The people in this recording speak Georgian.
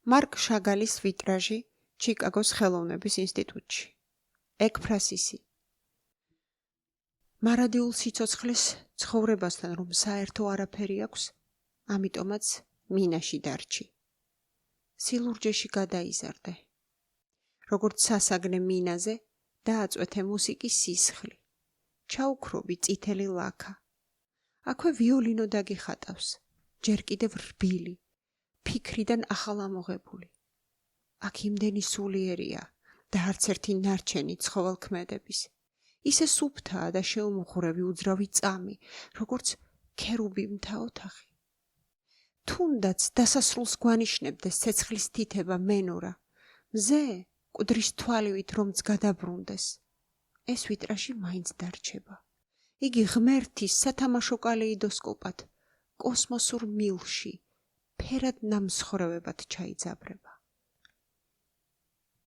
მარკ შაგალის ვიტრაჟი ჩიკაგოს ხელოვნების ინსტიტუტში. ექფრასისი. მარადიულ სიცოცხლეს ცხოვრებასთან რომ საერთო არაფერი აქვს, ამიტომაც მინაში დარჩი. სილურჯეში გადაიზარდე. როგორც სასაგნე მინაზე დააწვეთე მუსიკის სისხლი. ჩაუქრობი წითელი ლაქა. აქვე ვიოლინო დაგიხატავს, ჯერ კიდევ რბილი, ფიქრიდან ახალ ამოღებული. აქ იმდენი სულიერია და არც ერთი ნარჩენი ცხოველქმედების. ისე სუფთაა და შეუმუხურები უძრავი წამი, როგორც ქერუბიმთა ოთახი. თუნდაც დასასრულს გვანიშნებდეს ცეცხლის თითება მენორა, მზე მკვდრის თვალივით რომც გადაბრუნდეს. ეს ვიტრაჟი მაინც დარჩება. იგი ღმერთის სათამაშო კალეიდოსკოპად, კოსმოსურ მილში, ფერად ნამსხვრევებად ჩაიძაბრება.